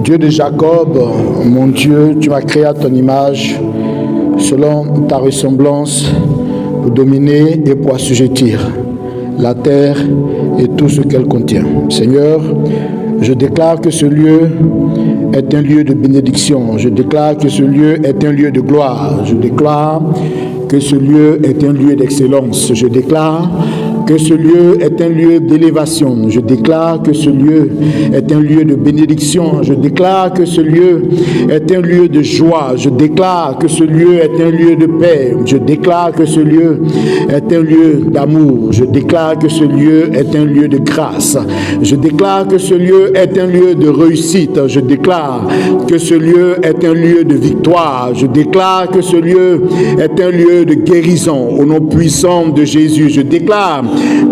Dieu de Jacob, mon Dieu, tu m'as créé à ton image, selon ta ressemblance, pour dominer et pour assujettir la terre et tout ce qu'elle contient. Seigneur, je déclare que ce lieu est un lieu de bénédiction. Je déclare que ce lieu est un lieu de gloire. Je déclare que ce lieu est un lieu d'excellence. Je déclare que ce lieu est un lieu d'élévation. Je déclare que ce lieu est un lieu de bénédiction. Je déclare que ce lieu est un lieu de joie. Je déclare que ce lieu est un lieu de paix. Je déclare que ce lieu est un lieu d'amour. Je déclare que ce lieu est un lieu de grâce. Je déclare que ce lieu est un lieu de réussite. Je déclare que ce lieu est un lieu de victoire. Je déclare que ce lieu est un lieu de guérison. Au nom puissant de Jésus, je déclare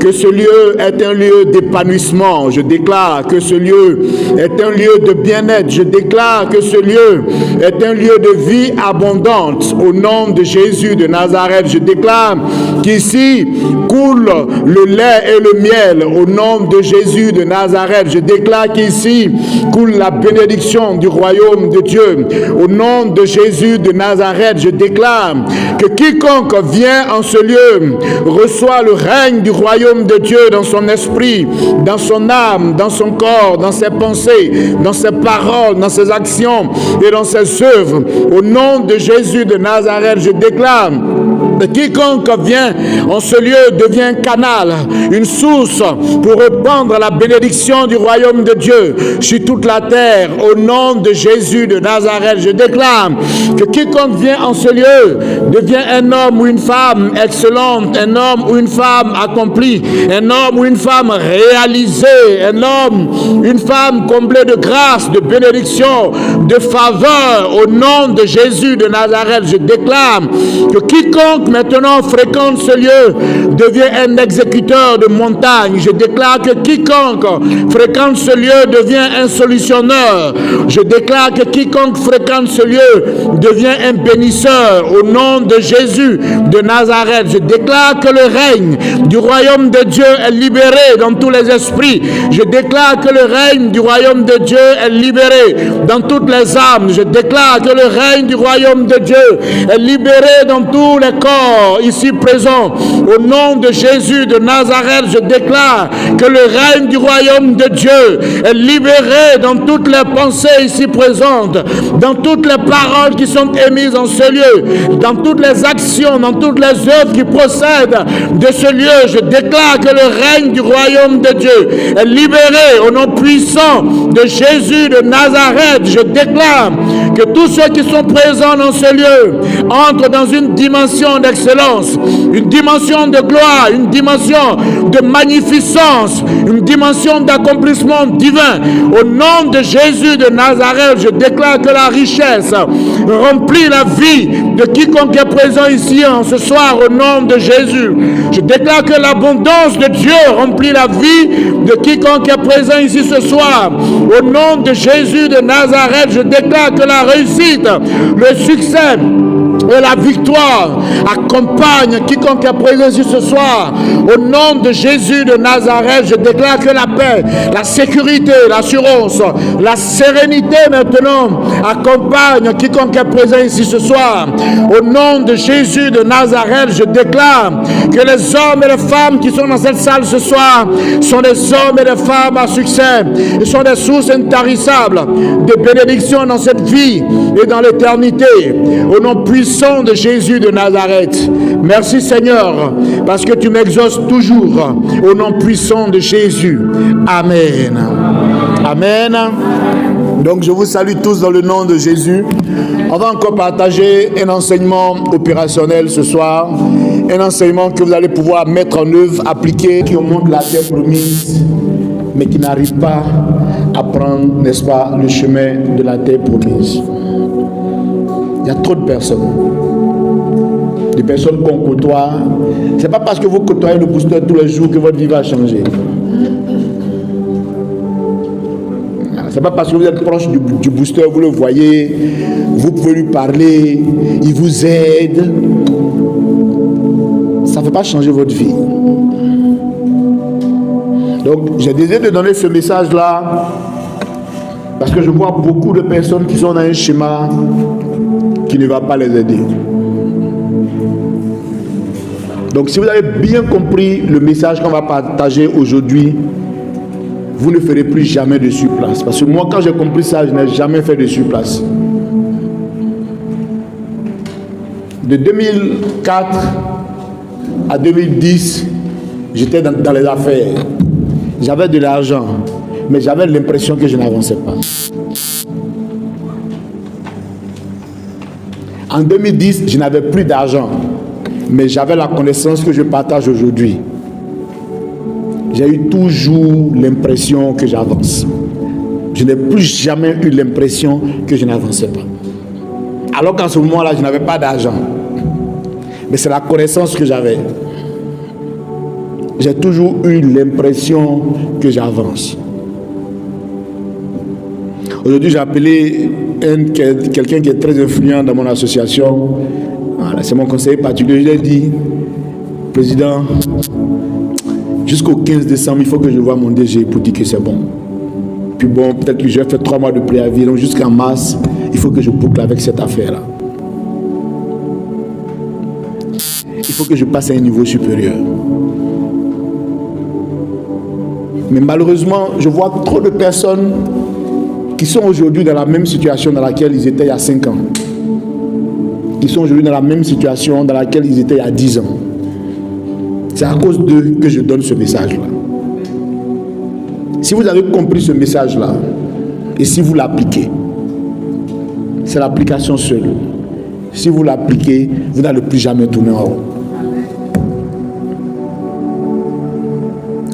que ce lieu est un lieu d'épanouissement. Je déclare que ce lieu est un lieu de bien-être. Je déclare que ce lieu est un lieu de vie abondante. Au nom de Jésus de Nazareth, je déclare qu'ici coule le lait et le miel. Au nom de Jésus de Nazareth, je déclare qu'ici coule la bénédiction du royaume de Dieu. Au nom de Jésus de Nazareth, je déclare que quiconque vient en ce lieu reçoit le règne du royaume de Dieu dans son esprit, dans son âme, dans son corps, dans ses pensées, dans ses paroles, dans ses actions et dans ses œuvres. Au nom de Jésus de Nazareth, je déclare que quiconque vient en ce lieu devient un canal, une source pour répandre la bénédiction du royaume de Dieu sur toute la terre. Au nom de Jésus de Nazareth, je déclare que quiconque vient en ce lieu devient un homme ou une femme excellente, un homme ou une femme accomplie, un homme ou une femme réalisée, un homme, une femme comblée de grâce, de bénédiction, de faveur. Au nom de Jésus de Nazareth, je déclare que quiconque maintenant fréquente ce lieu devient un exécuteur de montagne. Je déclare que quiconque fréquente ce lieu devient un solutionneur. Je déclare que quiconque fréquente ce lieu devient un bénisseur. Au nom de Jésus de Nazareth, je déclare que le règne du royaume de Dieu est libéré dans tous les esprits. Je déclare que le règne du royaume de Dieu est libéré dans toutes les âmes. Je déclare que le règne du royaume de Dieu est libéré dans tous les corps ici présents. Au nom de Jésus de Nazareth, je déclare que le règne du royaume de Dieu est libéré dans toutes les pensées ici présentes, dans toutes les paroles qui sont émises en ce lieu, dans toutes les actions, dans toutes les œuvres qui procèdent de ce lieu. Je déclare que le règne du royaume de Dieu est libéré au nom puissant de Jésus de Nazareth. Je déclare que tous ceux qui sont présents dans ce lieu entrent dans une dimension d'excellence, une dimension de gloire, une dimension de magnificence, une dimension d'accomplissement divin. Au nom de Jésus de Nazareth, je déclare que la richesse remplit la vie de quiconque est présent ici ce soir au nom de Jésus. Je déclare que l'abondance de Dieu remplit la vie de quiconque est présent ici ce soir. Au nom de Jésus de Nazareth, je déclare que la réussite, le succès et la victoire accompagne quiconque est présent ici ce soir. Au nom de Jésus de Nazareth, je déclare que la paix, la sécurité, l'assurance, la sérénité maintenant accompagne quiconque est présent ici ce soir. Au nom de Jésus de Nazareth, je déclare que les hommes et les femmes qui sont dans cette salle ce soir sont des hommes et des femmes à succès. Ils sont des sources intarissables de bénédiction dans cette vie et dans l'éternité. Au nom puissant de Jésus de Nazareth. Merci Seigneur, parce que tu m'exauces toujours. Au nom puissant de Jésus. Amen. Amen. Donc je vous salue tous dans le nom de Jésus. On va encore partager un enseignement opérationnel ce soir. Un enseignement que vous allez pouvoir mettre en œuvre, appliquer, qui montre la terre promise, mais qui n'arrive pas à prendre, n'est-ce pas, le chemin de la terre promise. Il y a trop de personnes. Des personnes qu'on côtoie. Ce n'est pas parce que vous côtoyez le booster tous les jours que votre vie va changer. Ce n'est pas parce que vous êtes proche du booster, vous le voyez, vous pouvez lui parler, il vous aide. Ça ne fait pas changer votre vie. Donc, j'ai décidé de donner ce message-là Parce que je vois beaucoup de personnes qui sont dans un schéma qui ne va pas les aider. Donc si vous avez bien compris le message qu'on va partager aujourd'hui, vous ne ferez plus jamais de surplace. Parce que moi, quand j'ai compris ça, je n'ai jamais fait de surplace. De 2004 à 2010, j'étais dans les affaires. J'avais de l'argent, mais j'avais l'impression que je n'avançais pas. En 2010, je n'avais plus d'argent, mais j'avais la connaissance que je partage aujourd'hui. J'ai eu toujours l'impression que j'avance. Je n'ai plus jamais eu l'impression que je n'avançais pas. Alors qu'en ce moment-là, je n'avais pas d'argent. Mais c'est la connaissance que j'avais. J'ai toujours eu l'impression que j'avance. Aujourd'hui, j'ai appelé quelqu'un qui est très influent dans mon association. Voilà, c'est mon conseiller particulier. Je lui ai dit, président, jusqu'au 15 décembre, il faut que je voie mon DG pour dire que c'est bon. Puis bon, peut-être que je vais faire 3 mois de préavis. Donc jusqu'en mars, il faut que je boucle avec cette affaire-là. Il faut que je passe à un niveau supérieur. Mais malheureusement, je vois trop de personnes qui sont aujourd'hui dans la même situation dans laquelle ils étaient il y a 5 ans. Qui sont aujourd'hui dans la même situation dans laquelle ils étaient il y a 10 ans. C'est à cause d'eux que je donne ce message-là. Si vous avez compris ce message-là, et si vous l'appliquez, c'est l'application seule. Si vous l'appliquez, vous n'allez plus jamais tourner en rond.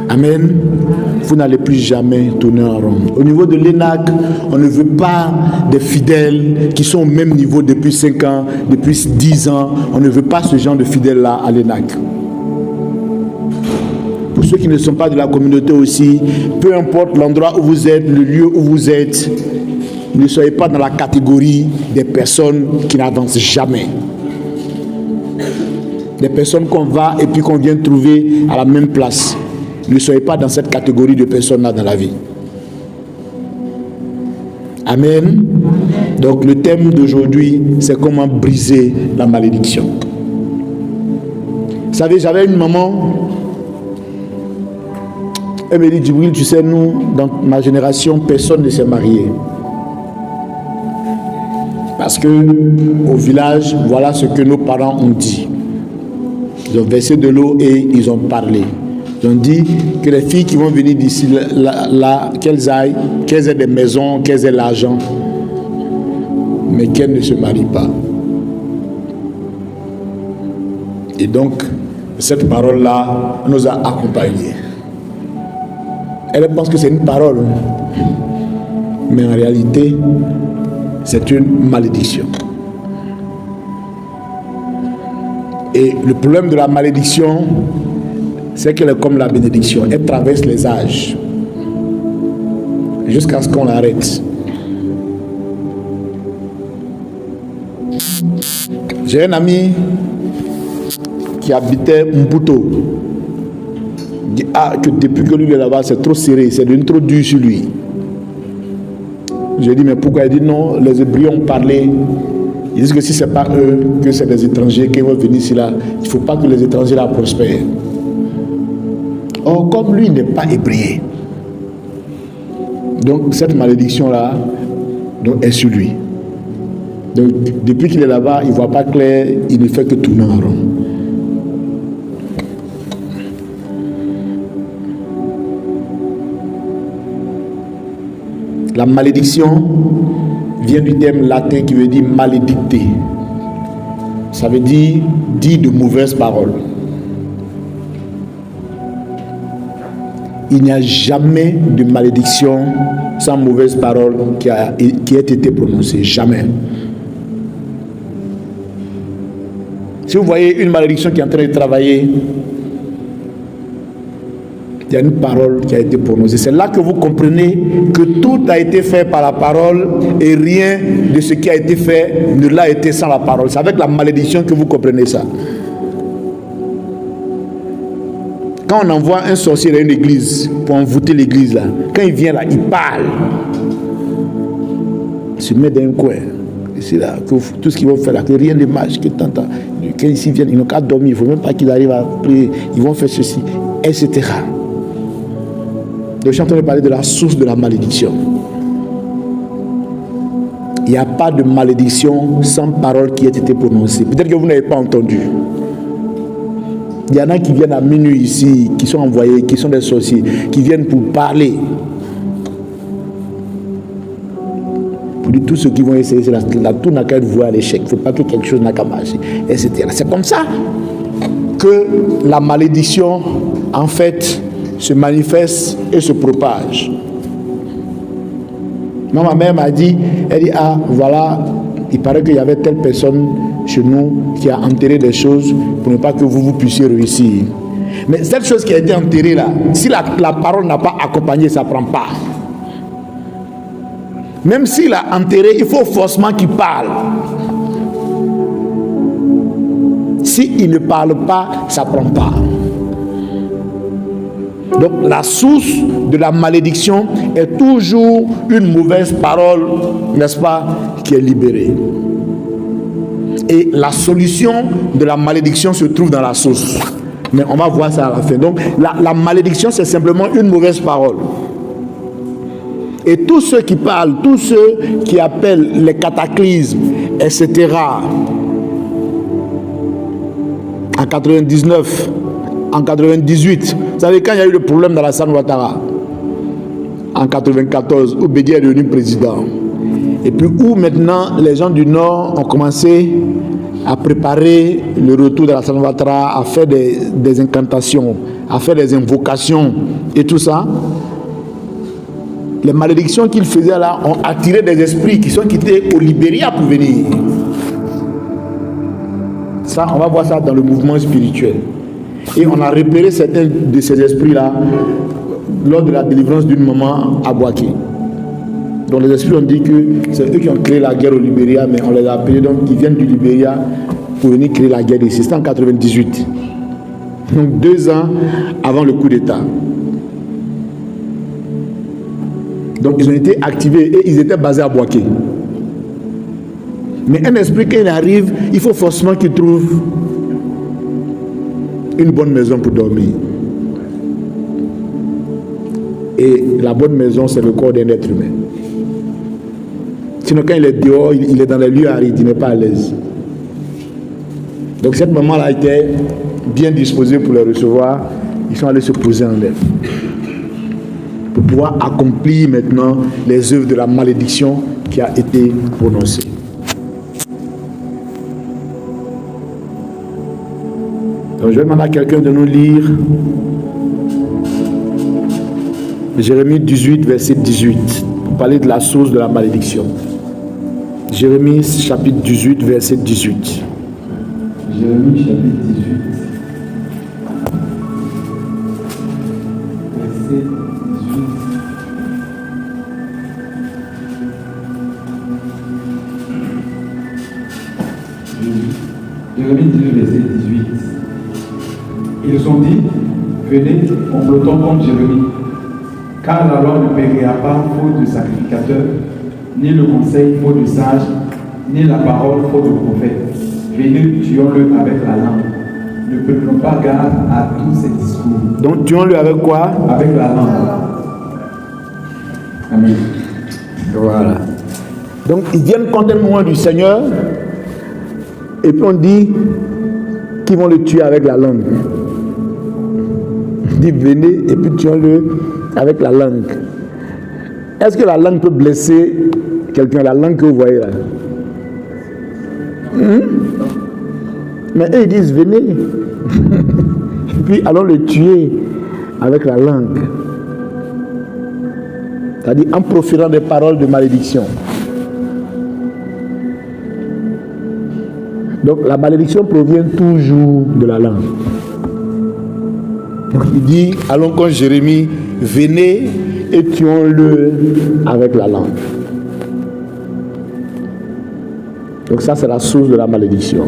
Amen. Vous n'allez plus jamais tourner en rond. Au niveau de l'ENAC, on ne veut pas des fidèles qui sont au même niveau depuis 5 ans, depuis 10 ans. On ne veut pas ce genre de fidèles-là à l'ENAC. Pour ceux qui ne sont pas de la communauté aussi, peu importe l'endroit où vous êtes, le lieu où vous êtes, ne soyez pas dans la catégorie des personnes qui n'avancent jamais. Des personnes qu'on va et puis qu'on vient trouver à la même place. Ne soyez pas dans cette catégorie de personnes-là dans la vie. Amen. Donc le thème d'aujourd'hui, c'est comment briser la malédiction. Vous savez, j'avais une maman, elle me dit, Djibril, tu sais, nous, dans ma génération, personne ne s'est marié. Parce que au village, voilà ce que nos parents ont dit. Ils ont versé de l'eau et ils ont parlé. Ils ont dit que les filles qui vont venir d'ici là, qu'elles aient des maisons, qu'elles aient l'argent, mais qu'elles ne se marient pas. Et donc, cette parole-là nous a accompagnés. Elle pense que c'est une parole, mais en réalité, c'est une malédiction. Et le problème de la malédiction, c'est qu'elle est comme la bénédiction. Elle traverse les âges jusqu'à ce qu'on l'arrête. J'ai un ami qui habitait Mputo. Il dit que depuis que lui est là-bas, c'est trop serré, c'est devenu trop dur sur lui. J'ai dit, mais pourquoi? Il dit non, les Hébreux ont parlé. Ils disent que si ce n'est pas eux, que c'est des étrangers qui vont venir ici là, il ne faut pas que les étrangers là prospèrent. Or, comme lui n'est pas hébreu, donc cette malédiction-là est sur lui. Donc, depuis qu'il est là-bas, il ne voit pas clair, il ne fait que tourner en rond. La malédiction vient du terme latin qui veut dire maledicter. Ça veut dire de mauvaises paroles. Il n'y a jamais de malédiction sans mauvaise parole qui ait été prononcée. Jamais. Si vous voyez une malédiction qui est en train de travailler, il y a une parole qui a été prononcée. C'est là que vous comprenez que tout a été fait par la parole et rien de ce qui a été fait ne l'a été sans la parole. C'est avec la malédiction que vous comprenez ça. Quand on envoie un sorcier dans une église pour envoûter l'église, là, quand il vient là, il parle. se met dans un coin. Et c'est là que tout ce qu'ils vont faire là, que rien ne marche, que tanta, quand ici viennent, ils n'ont qu'à dormir, il ne faut même pas qu'ils arrivent à prier, ils vont faire ceci, etc. Donc, je suis en train de parler de la source de la malédiction. Il n'y a pas de malédiction sans parole qui ait été prononcée. Peut-être que vous n'avez pas entendu. Il y en a qui viennent à minuit ici, qui sont envoyés, qui sont des sorciers, qui viennent pour parler. Pour dire tout ce qu'ils vont essayer, c'est tout n'a qu'à être voué à l'échec. Il ne faut pas que quelque chose n'a qu'à marcher, etc. C'est comme ça que la malédiction, en fait, se manifeste et se propage. Moi, ma mère m'a dit, elle dit, ah, voilà, il paraît qu'il y avait telle personne chez nous qui a enterré des choses pour ne pas que vous puissiez réussir. Mais cette chose qui a été enterrée là, si la parole n'a pas accompagné, ça ne prend pas. Même s'il a enterré, il faut forcément qu'il parle. S'il ne parle pas, ça ne prend pas. Donc la source de la malédiction est toujours une mauvaise parole, n'est-ce pas, qui est libérée. Et la solution de la malédiction se trouve dans la source. Mais on va voir ça à la fin. Donc la malédiction, c'est simplement une mauvaise parole. Et tous ceux qui parlent, tous ceux qui appellent les cataclysmes, etc. En 99, en 98, vous savez, quand il y a eu le problème dans la San Ouattara, en 94, où Bédié est devenu président, et puis où maintenant les gens du Nord ont commencé à préparer le retour de la San Ouattara, à faire des incantations, à faire des invocations et tout ça, les malédictions qu'ils faisaient là ont attiré des esprits qui sont quittés au Libéria pour venir. Ça, on va voir ça dans le mouvement spirituel. Et on a repéré certains de ces esprits-là lors de la délivrance d'une maman à Boaké. Donc les esprits ont dit que c'est eux qui ont créé la guerre au Libéria, mais on les a appelés, donc ils viennent du Libéria pour venir créer la guerre ici. C'était en 98. Donc 2 ans avant le coup d'État. Donc ils ont été activés et ils étaient basés à Boaké. Mais un esprit, quand il arrive, il faut forcément qu'il trouve une bonne maison pour dormir. Et la bonne maison, c'est le corps d'un être humain. Sinon, quand il est dehors, il est dans les lieux arides, il n'est pas à l'aise. Donc cette maman-là était bien disposée pour les recevoir. Ils sont allés se poser en elle. Pour pouvoir accomplir maintenant les œuvres de la malédiction qui a été prononcée. Donc je vais demander à quelqu'un de nous lire Jérémie 18, verset 18, pour parler de la source de la malédiction. Jérémie chapitre 18, verset 18. Jérémie chapitre 18, verset 18. Jérémie 18, verset 18. Ils ont dit, venez, complotons contre Jérémie, car la loi ne périra pas faute de sacrificateur, ni le conseil faute de sage, ni la parole faute de prophète. Venez, tuons-le avec la langue. Ne prenons pas garde à tous ces discours. Donc tuons-le avec quoi? Avec la langue. Amen. Voilà. Donc ils viennent contre le moment du Seigneur, et puis on dit qu'ils vont le tuer avec la langue. On dit venez, et puis tuons-le avec la langue. Est-ce que la langue peut blesser quelqu'un, la langue que vous voyez là? Mais eux ils disent venez, et puis allons le tuer avec la langue. C'est-à-dire en proférant des paroles de malédiction. Donc la malédiction provient toujours de la langue. Donc il dit, allons contre Jérémie, venez et tuons-le avec la langue. Donc ça c'est la source de la malédiction.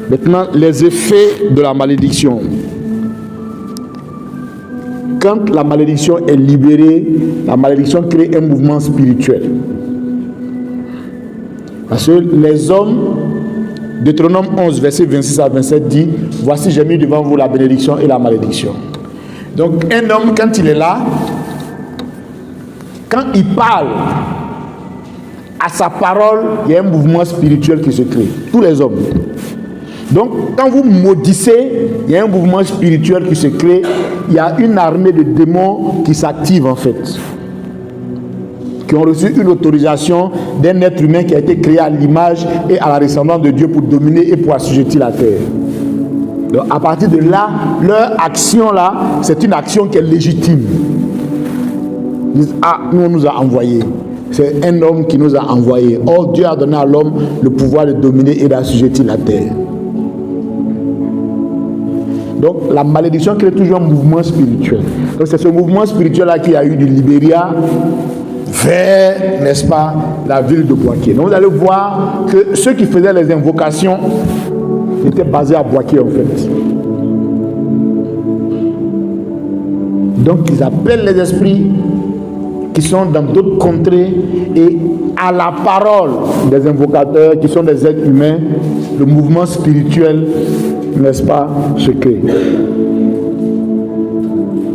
Maintenant, les effets de la malédiction. Quand la malédiction est libérée, la malédiction crée un mouvement spirituel. Parce que les hommes, Deutéronome 11, verset 26 à 27 dit, voici j'ai mis devant vous la bénédiction et la malédiction. Donc un homme, quand il est là, quand il parle, à sa parole, il y a un mouvement spirituel qui se crée. Tous les hommes. Donc, quand vous maudissez, il y a un mouvement spirituel qui se crée. Il y a une armée de démons qui s'active en fait. Qui ont reçu une autorisation d'un être humain qui a été créé à l'image et à la ressemblance de Dieu pour dominer et pour assujettir la terre. Donc, à partir de là, leur action là, c'est une action qui est légitime. Ils disent, ah, nous on nous a envoyés. C'est un homme qui nous a envoyés. Or, Dieu a donné à l'homme le pouvoir de dominer et d'assujettir la terre. Donc, la malédiction crée toujours un mouvement spirituel. Donc, c'est ce mouvement spirituel-là qui a eu du Libéria vers, n'est-ce pas, la ville de Boaké. Donc, vous allez voir que ceux qui faisaient les invocations étaient basés à Boaké, en fait. Donc, ils appellent les esprits qui sont dans d'autres contrées et à la parole des invocateurs qui sont des êtres humains, le mouvement spirituel, n'est-ce pas, se crée.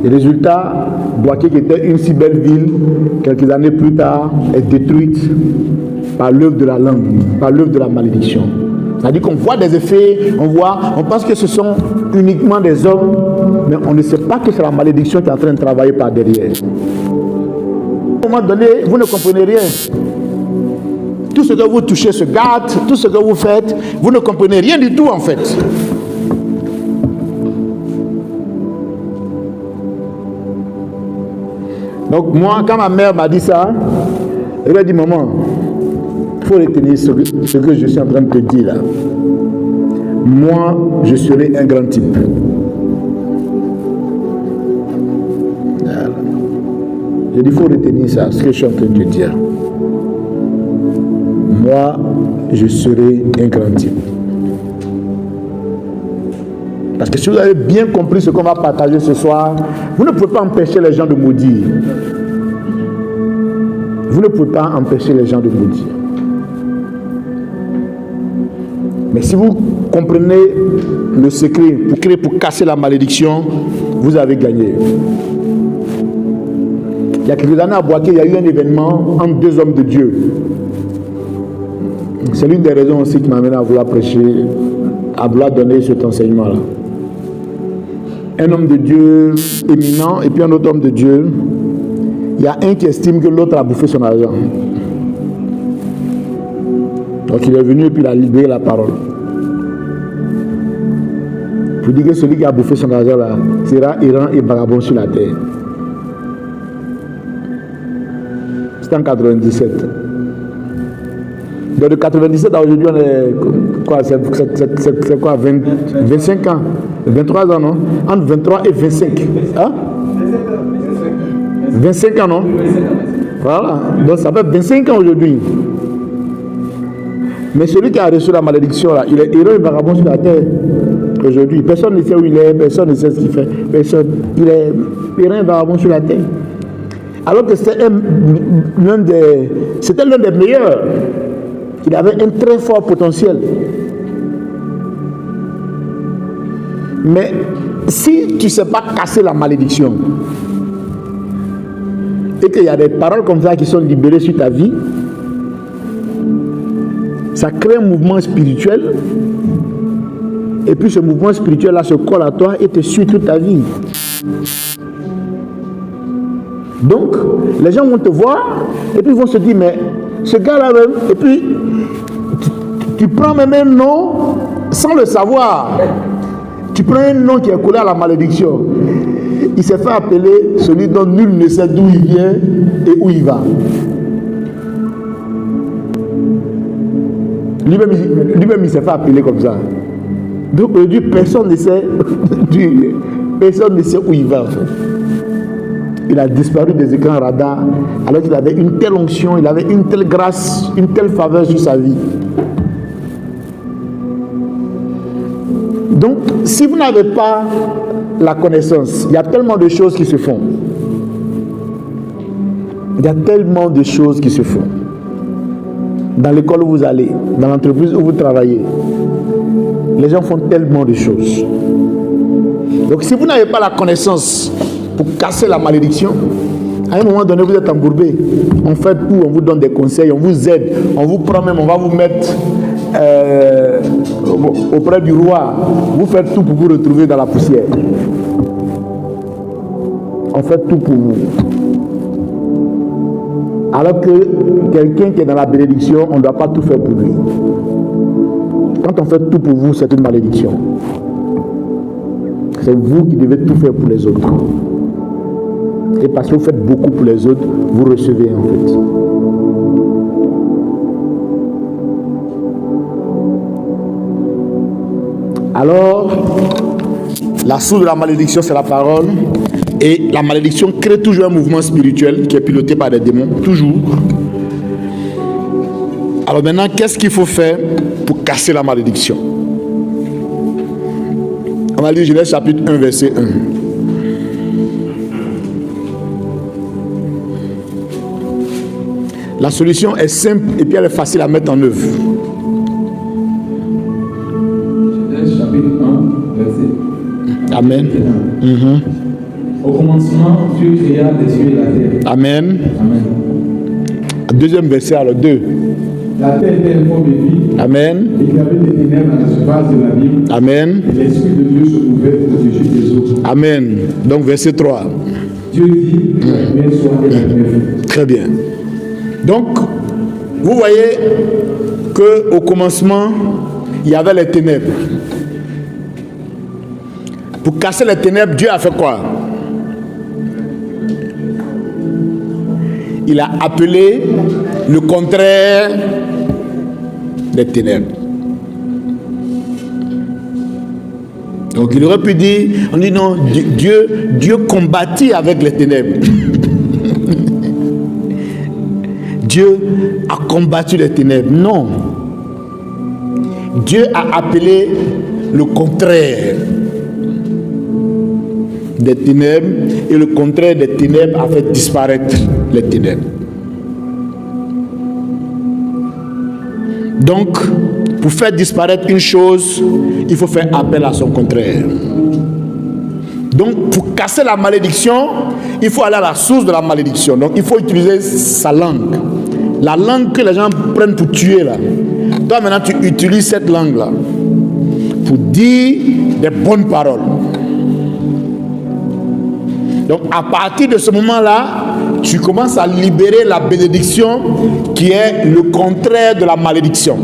Le résultat, Boaké, qui était une si belle ville, quelques années plus tard, est détruite par l'œuvre de la langue, par l'œuvre de la malédiction. C'est-à-dire qu'on voit des effets, on pense que ce sont uniquement des hommes, mais on ne sait pas que c'est la malédiction qui est en train de travailler par derrière. À un moment donné, vous ne comprenez rien. Tout ce que vous touchez se gâte, tout ce que vous faites, vous ne comprenez rien du tout en fait. Donc moi, quand ma mère m'a dit ça, elle m'a dit, maman, il faut retenir ce que je suis en train de te dire là. Moi, je serai un grand type. J'ai dit, il faut retenir ça, ce que je suis en train de te dire. Moi, je serai un grand type. Parce que si vous avez bien compris ce qu'on va partager ce soir, vous ne pouvez pas empêcher les gens de maudire. Vous ne pouvez pas empêcher les gens de maudire. Mais si vous comprenez le secret pour casser la malédiction, vous avez gagné. Il y a quelques années à Boaké, il y a eu un événement entre deux hommes de Dieu. C'est l'une des raisons aussi qui m'amène à vouloir prêcher, à vouloir donner cet enseignement-là. Un homme de Dieu éminent et puis un autre homme de Dieu. Il y a un qui estime que l'autre a bouffé son argent. Donc il est venu et puis il a libéré la parole. Pour dire que celui qui a bouffé son argent là sera errant et vagabond sur la terre. C'était en 97. Donc de 97 à aujourd'hui, on est quoi? C'est quoi? 25 ans? 23 ans, non? Entre 23 et 25. Hein? 25 ans, non? Voilà. Donc ça fait 25 ans aujourd'hui. Mais celui qui a reçu la malédiction, là, il est héros et vagabond sur la terre aujourd'hui. Personne ne sait où il est, personne ne sait ce qu'il fait. Personne. Il est héros et vagabond sur la terre. Alors que c'était l'un des meilleurs. Il avait un très fort potentiel. Mais si tu ne sais pas casser la malédiction, et qu'il y a des paroles comme ça qui sont libérées sur ta vie, ça crée un mouvement spirituel, et puis ce mouvement spirituel-là se colle à toi et te suit toute ta vie. Donc, les gens vont te voir, et puis ils vont se dire, mais ce gars-là même, et puis tu prends même un nom sans le savoir. Tu prends un nom qui est collé à la malédiction. Il s'est fait appeler celui dont nul ne sait d'où il vient et où il va. Lui-même il s'est fait appeler comme ça. Donc aujourd'hui, personne ne sait où il va en fait. Il a disparu des écrans radars alors qu'il avait une telle onction, il avait une telle grâce, une telle faveur sur sa vie. Donc, si vous n'avez pas la connaissance, il y a tellement de choses qui se font. Il y a tellement de choses qui se font. dans l'école où vous allez, dans l'entreprise où vous travaillez. Les gens font tellement de choses. Donc si vous n'avez pas la connaissance pour casser la malédiction, à un moment donné vous êtes embourbé. On fait tout, on vous donne des conseils, on vous aide, on vous prend même, on va vous mettre auprès du roi. Vous faites tout pour vous retrouver dans la poussière. On fait tout pour vous. Alors que quelqu'un qui est dans la bénédiction, on ne doit pas tout faire pour lui. Quand on fait tout pour vous, c'est une malédiction. C'est vous qui devez tout faire pour les autres. Et parce que vous faites beaucoup pour les autres, vous recevez en fait. Alors, la source de la malédiction, c'est la parole. Et la malédiction crée toujours un mouvement spirituel qui est piloté par des démons, toujours. Alors maintenant, qu'est-ce qu'il faut faire pour casser la malédiction? On va lire Genèse chapitre 1, verset 1. La solution est simple et puis elle est facile à mettre en œuvre. Genèse chapitre 1, verset 1. Amen. Au commencement, Dieu créa les cieux et la terre. Amen. Amen. Deuxième verset, alors 2. La terre était informe et vide. Amen. Et il y avait des ténèbres à la surface de l'abîme. Amen. Et l'Esprit de Dieu se mouvait au-dessus des eaux. Amen. Donc verset 3. Dieu dit que la lumière soit et la lumière fut. Très bien. Donc, vous voyez qu'au commencement, il y avait les ténèbres. Pour casser les ténèbres, Dieu a fait quoi? Il a appelé le contraire des ténèbres. Donc il aurait pu dire, on dit non, Dieu combattit avec les ténèbres. Dieu a combattu les ténèbres. Non. Dieu a appelé le contraire des ténèbres, et le contraire des ténèbres a fait disparaître les ténèbres. Donc, pour faire disparaître une chose, il faut faire appel à son contraire. Donc, pour casser la malédiction, il faut aller à la source de la malédiction. Donc, il faut utiliser sa langue. La langue que les gens prennent pour tuer là. Toi, maintenant, tu utilises cette langue-là pour dire des bonnes paroles. Donc, à partir de ce moment-là, tu commences à libérer la bénédiction qui est le contraire de la malédiction.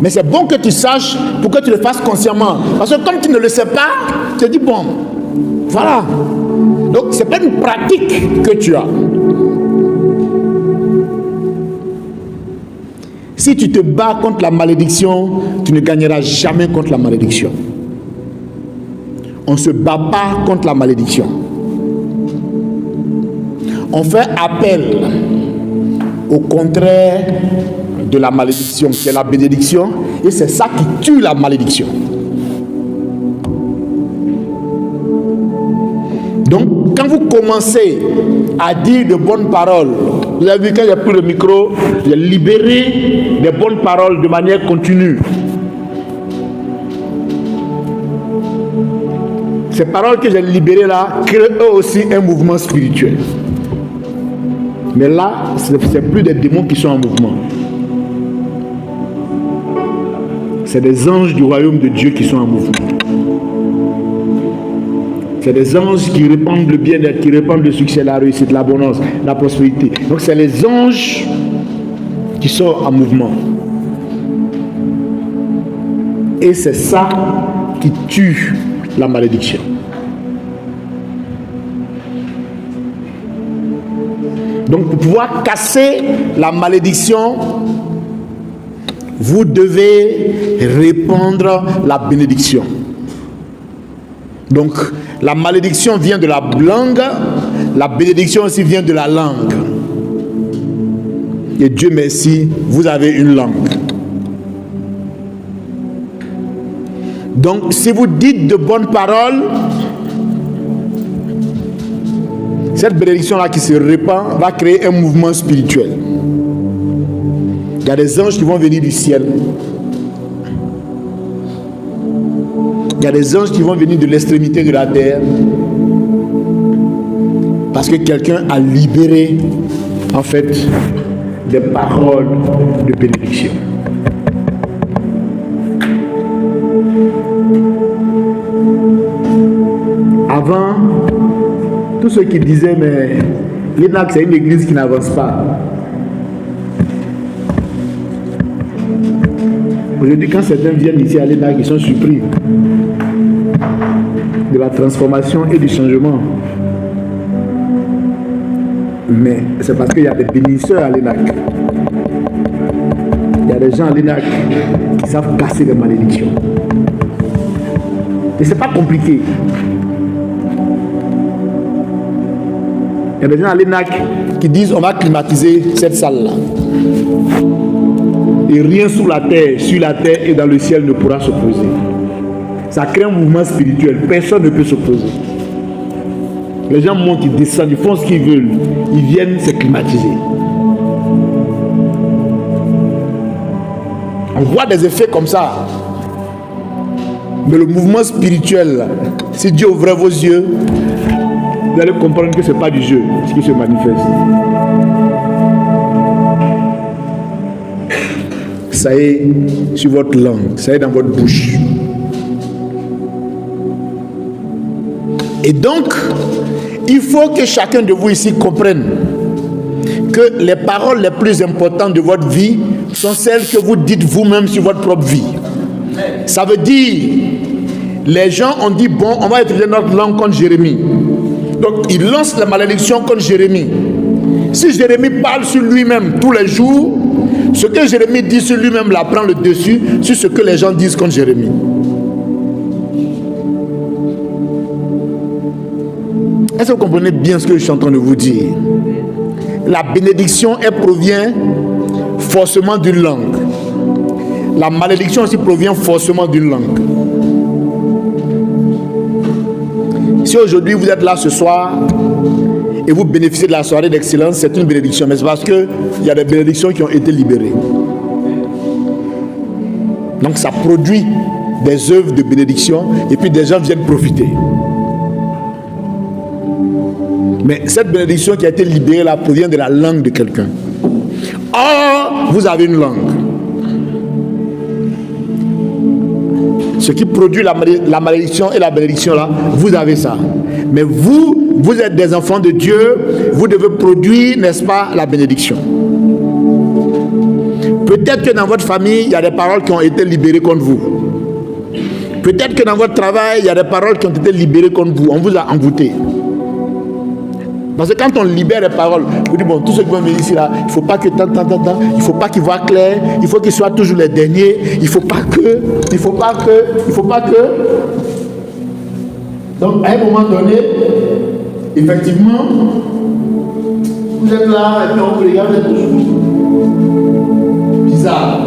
Mais c'est bon que tu saches pour que tu le fasses consciemment. Parce que comme tu ne le sais pas, tu te dis, bon, voilà. Donc, ce n'est pas une pratique que tu as. Si tu te bats contre la malédiction, tu ne gagneras jamais contre la malédiction. On ne se bat pas contre la malédiction. On fait appel au contraire de la malédiction, qui est la bénédiction, et c'est ça qui tue la malédiction. Donc, quand vous commencez à dire de bonnes paroles, vous avez vu quand j'ai pris le micro, j'ai libéré des bonnes paroles de manière continue. Ces paroles que j'ai libérées là créent eux aussi un mouvement spirituel. Mais là, ce n'est plus des démons qui sont en mouvement. C'est des anges du royaume de Dieu qui sont en mouvement. C'est des anges qui répandent le bien-être, qui répandent le succès, la réussite, l'abondance, la prospérité. Donc c'est les anges qui sont en mouvement. Et c'est ça qui tue la malédiction. Donc pour pouvoir casser la malédiction, vous devez répandre la bénédiction. Donc la malédiction vient de la langue, la bénédiction aussi vient de la langue. Et Dieu merci, vous avez une langue. Donc si vous dites de bonnes paroles, cette bénédiction-là qui se répand va créer un mouvement spirituel. Il y a des anges qui vont venir du ciel. Il y a des anges qui vont venir de l'extrémité de la terre. Parce que quelqu'un a libéré, en fait, des paroles de bénédiction. Avant, tous ceux qui disaient, mais l'ENAC, c'est une église qui n'avance pas. Aujourd'hui, quand certains viennent ici à l'ENAC, ils sont surpris de la transformation et du changement. Mais c'est parce qu'il y a des bénisseurs à l'ENAC. Il y a des gens à l'ENAC qui savent casser les malédictions. Et c'est pas compliqué. Il y a des gens à l'ENAC qui disent on va climatiser cette salle-là. Et rien sous la terre, sur la terre et dans le ciel ne pourra s'opposer. Ça crée un mouvement spirituel. Personne ne peut s'opposer. Les gens montent, ils descendent, ils font ce qu'ils veulent. Ils viennent se climatiser. On voit des effets comme ça. Mais le mouvement spirituel, si Dieu ouvrait vos yeux, vous allez comprendre que ce n'est pas du jeu, ce qui se manifeste. Ça est sur votre langue, ça est dans votre bouche. Et donc, il faut que chacun de vous ici comprenne que les paroles les plus importantes de votre vie sont celles que vous dites vous-même sur votre propre vie. Ça veut dire, les gens ont dit, bon, on va utiliser notre langue contre Jérémie. Donc, ils lancent la malédiction contre Jérémie. Si Jérémie parle sur lui-même tous les jours, ce que Jérémie dit sur lui-même là prend le dessus sur ce que les gens disent contre Jérémie. Est-ce que vous comprenez bien ce que je suis en train de vous dire? La bénédiction, elle provient forcément d'une langue. La malédiction aussi provient forcément d'une langue. Si aujourd'hui vous êtes là ce soir et vous bénéficiez de la soirée d'excellence, c'est une bénédiction, mais c'est parce qu'il y a des bénédictions qui ont été libérées. Donc ça produit des œuvres de bénédiction et puis des gens viennent profiter. Mais cette bénédiction qui a été libérée là provient de la langue de quelqu'un. Or, vous avez une langue. Ce qui produit la malédiction et la bénédiction là, vous avez ça. Mais vous êtes des enfants de Dieu, vous devez produire, n'est-ce pas, la bénédiction. Peut-être que dans votre famille, il y a des paroles qui ont été libérées contre vous. Peut-être que dans votre travail, il y a des paroles qui ont été libérées contre vous. On vous a envoûté. Parce que quand on libère les paroles, vous dites, bon, tous ceux qui vont venir ici, là, il ne faut pas que il ne faut pas qu'ils voient clair, il faut qu'ils soient toujours les derniers, il ne faut pas que. Donc, à un moment donné, effectivement, vous êtes là, et puis on vous regarde, vous êtes toujours bizarre.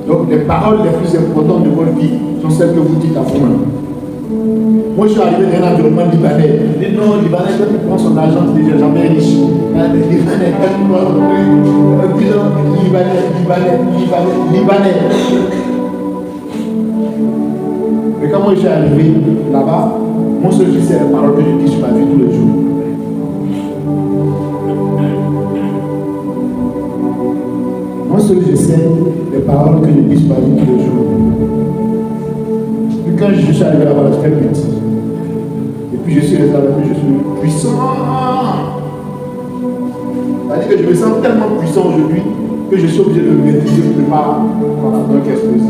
Donc, les paroles les plus importantes de votre vie sont celles que vous dites à vous-même. Moi, je suis arrivé dans un environnement libanais. Je dis non, Libanais, quand il prend son argent, c'est déjà jamais riche. Libanais, quand il prend un bilan, Libanais. Mais quand moi, je suis arrivé là-bas, mon seul c'est la parole que je dis sur ma vie tous les jours. Moi, seul j'essaie les paroles que je dis sur ma vie tous les jours. Puis quand je suis arrivé là-bas, j'étais petit. Et puis je suis resté là-bas, je suis puissant. C'est-à-dire que je me sens tellement puissant aujourd'hui que je suis obligé de me maîtriser plus tard quand la drogue explose.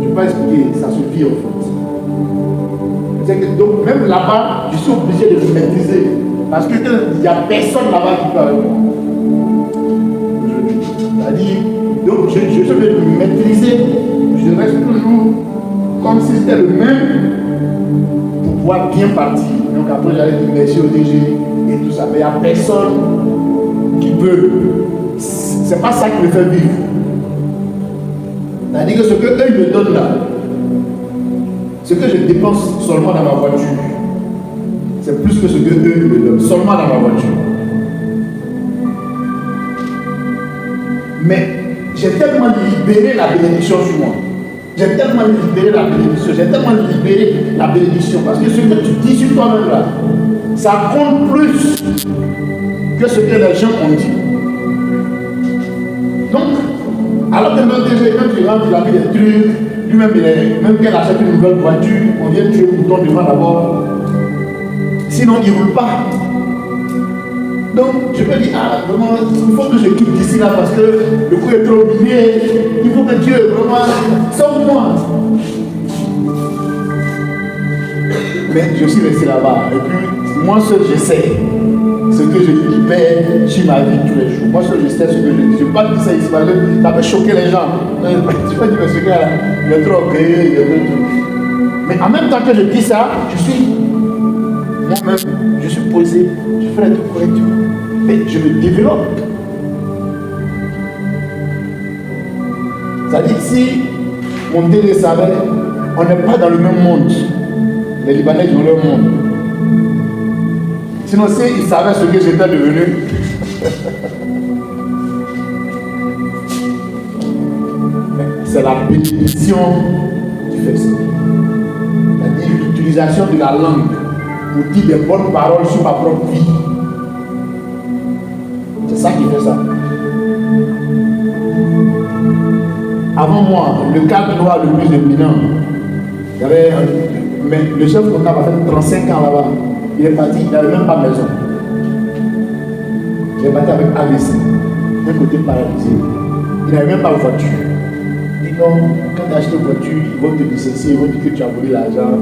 Je ne peux pas expliquer, ça suffit en fait. C'est que, donc même là-bas, je suis obligé de me maîtriser. Parce qu'il n'y a personne là-bas qui peut avec moi. C'est-à-dire, donc je suis obligé de me maîtriser. Je reste toujours comme si c'était le même pour pouvoir bien partir. Donc après j'allais dire merci au DG et tout ça. Mais il n'y a personne qui peut. C'est pas ça qui me fait vivre. C'est-à-dire que ce que eux me donnent là, ce que je dépense seulement dans ma voiture, c'est plus que ce que eux me donnent, seulement dans ma voiture. j'ai tellement libéré la bénédiction sur moi. J'ai tellement libéré la bénédiction. J'ai tellement libéré la bénédiction. Parce que ce que tu dis sur toi-même là, ça compte plus que ce que les gens ont dit. Donc, alors que notre DG, quand tu rentres, il a mis des trucs, lui-même, même qu'elle achète une nouvelle voiture, on vient tuer le bouton devant d'abord. Sinon, il ne roule pas. Donc, je me dis, vraiment, il faut que je quitte d'ici là parce que le coup est trop minier. Il faut que Dieu, vraiment, sauve-moi. Mais je suis resté là-bas. Et puis, moi seul, je sais ce que je libère sur ma vie tous les jours. Moi seul, je sais ce que je dis. Je ne vais pas dire ça ici parce que ça peut choquer les gens. Tu vas dire, mais ce gars-là, il est trop orgueilleux, il est trop tout. Mais en même temps que je dis ça, je suis moi-même, je suis posé, je fais la correcture. Mais je me développe. C'est-à-dire si mon DG savait, on n'est pas dans le même monde. Les Libanais dans leur monde. Sinon, s'ils savaient ce que j'étais devenu, c'est la bénédiction qui fait ça. C'est-à-dire l'utilisation de la langue pour dire des bonnes paroles sur ma propre vie. C'est ça qui fait ça. Avant moi, le cadre noir le plus éminent, il y avait mais le chef comptable a fait 35 ans là-bas. Il est parti, il n'avait même pas de maison. Il est parti avec AVC, d'un côté paralysé. Il n'avait même pas de voiture. Il dit non, quand tu as acheté une voiture, ils vont te licencier, ils vont dire que tu as volé l'argent.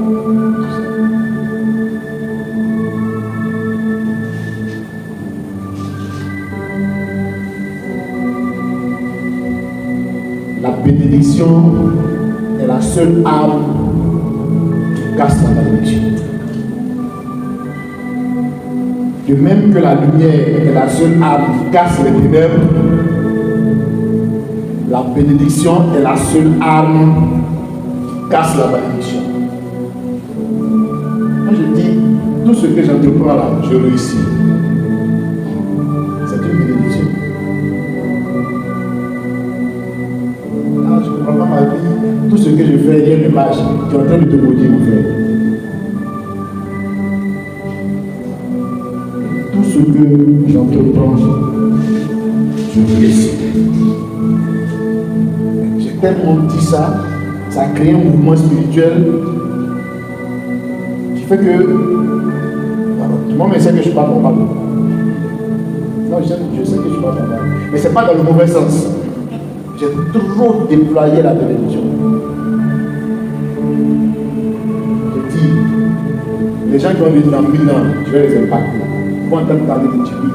La bénédiction est la seule arme qui casse la malédiction. De même que la lumière est la seule arme qui casse les ténèbres, la bénédiction est la seule arme qui casse la malédiction. Quand je dis tout ce que j'entreprends là, je réussis. C'est une bénédiction. Je ne comprends pas ma vie. Tout ce que je fais, il y a une image. Tu es en train de te maudire, mon frère. Tout ce que j'entreprends, je réussis. J'ai tellement dit ça, ça a créé un mouvement spirituel qui fait que tout le monde sait que je ne suis pas normal. Non, je sais que je ne suis pas normal. Mais ce n'est pas dans le mauvais sens. J'ai trop déployé la bénédiction. Je dis, les gens qui vont venir dans 1000 ans, je vais les impacter. Ils vont entendre parler de Tibi,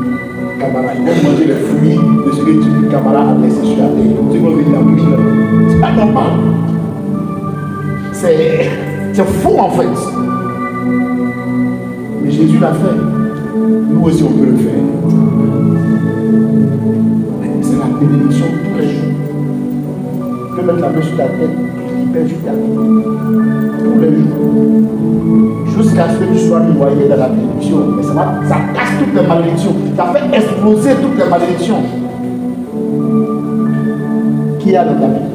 Kamara. Ils vont manger les fruits de ce que Tibi, Kamara a laissé sur la terre. Ils vont venir dans 1000 ans. C'est pas normal. C'est fou en fait. Mais Jésus l'a fait. Nous aussi on peut le faire. C'est la bénédiction tous les jours. Tu peux mettre la main sur ta tête, tu peux juste ta tête. Tous les jours. Jusqu'à ce que tu sois noyé dans la bénédiction. Mais ça casse toutes les malédictions. Ça fait exploser toutes les malédictions qu'il y a dans ta vie.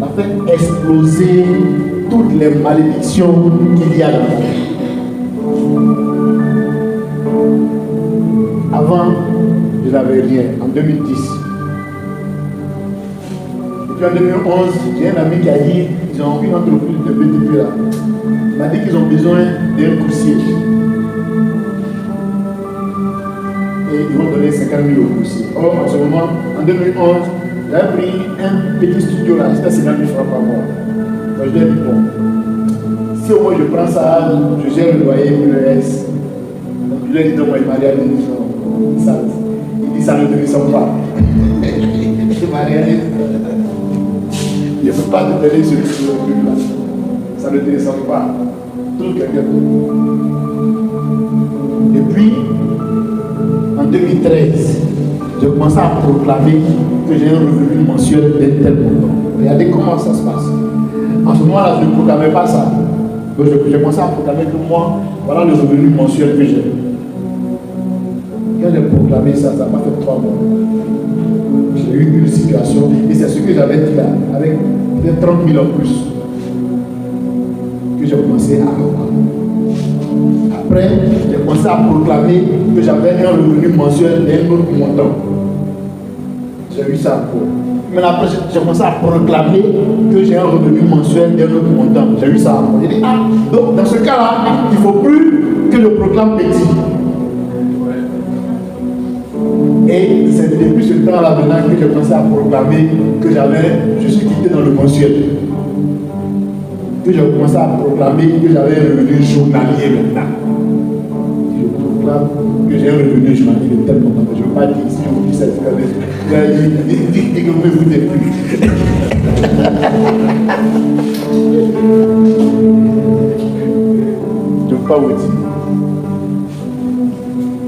Ça fait exploser toutes les malédictions qu'il y a dans ta vie. Avant, je n'avais rien. En 2010. Puis en 2011, j'ai un ami qui a dit qu'ils ont une entreprise de BTP là. Il m'a dit qu'ils ont besoin d'un coursier. Et ils vont donner 50 000 au coursier. Or, en ce moment, en 2011, j'avais pris un petit studio là, c'était 50 000 francs par mois. Donc je lui ai dit, bon, si au moins je prends ça, je gère le loyer pour le reste. Donc je lui ai dit, non, moi, il m'a réalisé ça. Il dit, ça ne te ressemble pas. Il m'a réalisé. Il ne peut pas te donner ce truc-là. Ça ne te ressemble pas. Tout quelqu'un d'autre. Et puis, en 2013, j'ai commencé à proclamer que j'ai un revenu mensuel d'un tel montant. Regardez comment ça se passe. En ce moment-là, je ne proclamais pas ça. Donc, j'ai commencé à proclamer que moi, voilà le revenu mensuel que j'ai. Quand j'ai proclamé proclamé ça, ça m'a fait 3 mois. J'ai eu une situation, et c'est ce que j'avais dit là, avec peut-être 30 000 en plus, que j'ai commencé à avoir. Après, j'ai commencé à proclamer que j'avais un revenu mensuel d'un autre montant. J'ai eu ça encore. Mais après, j'ai commencé à proclamer que j'ai un revenu mensuel d'un autre montant. J'ai eu ça encore. J'ai dit, ah, donc dans ce cas-là, il ne faut plus que je proclame petit. Et c'est depuis ce temps-là maintenant que j'ai commencé à proclamer que je suis quitté dans le mensuel. Que j'ai commencé à proclamer que j'avais un revenu journalier maintenant. Je proclame que j'ai un revenu journalier de tel moment. Je ne veux pas dire si je vous dis cette année. Dis que vous ne vous êtes plus. Je ne veux pas vous dire.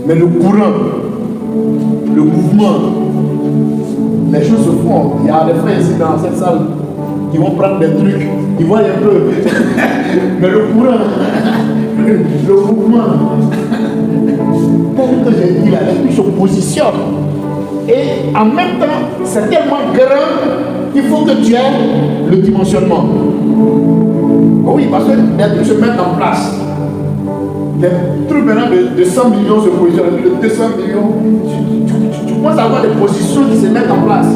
Mais le courant, le mouvement, les choses se font. Il y a des frères ici dans cette salle qui vont prendre des trucs, ils voient un peu. Mais le courant, le mouvement, comme que j'ai dit là, l'esprit se positionne. Et en même temps, c'est tellement grand qu'il faut que tu aies le dimensionnement. Oui, parce que les trucs se mettent en place. Les trucs maintenant de 100 millions se positionnent, de 200 millions, tu commences à avoir des positions qui se mettent en place.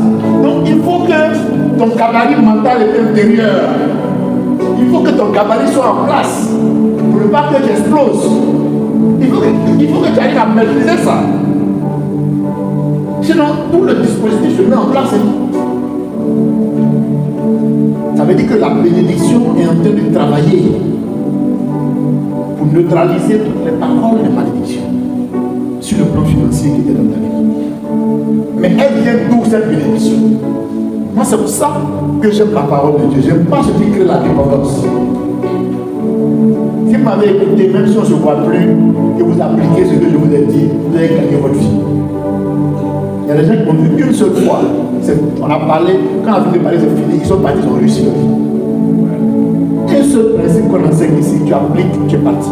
Donc il faut que ton gabarit mental est intérieur. Il faut que ton gabarit soit en place pour ne pas que tu exploses. Il faut que tu arrives à maîtriser ça. Sinon, tout le dispositif se met en place. Ça veut dire que la bénédiction est en train de travailler pour neutraliser toutes les paroles de malédiction sur le plan financier qui était dans ta vie. Mais elle vient d'où cette bénédiction? Moi, c'est pour ça que j'aime la parole de Dieu. J'aime pas ce qui crée la dépendance. Si vous m'avez écouté, même si on ne se voit plus, et vous appliquez ce que je vous ai dit, vous allez gagner votre vie. Il y a des gens qui m'ont vu une seule fois. On a parlé, quand on a fini de parler, c'est fini. Ils sont partis, ils ont réussi leur vie. Un seul principe qu'on enseigne ici, tu appliques, tu es parti.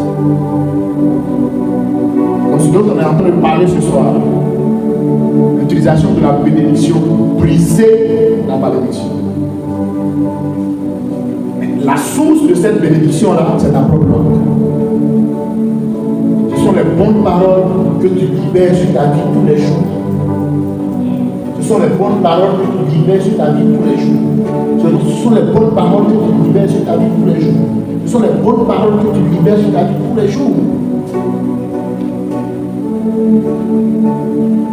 Donc, ce dont on est en train de parler ce soir, l'utilisation de la bénédiction, briser la malédiction. Mais la source de cette bénédiction-là, c'est ta propre langue. Ce sont les bonnes paroles que tu libères sur ta vie tous les jours. Ce sont les bonnes paroles que tu libères sur ta vie tous les jours. Ce sont les bonnes paroles que tu libères sur ta vie tous les jours. Ce sont les bonnes paroles que tu libères sur ta vie tous les jours.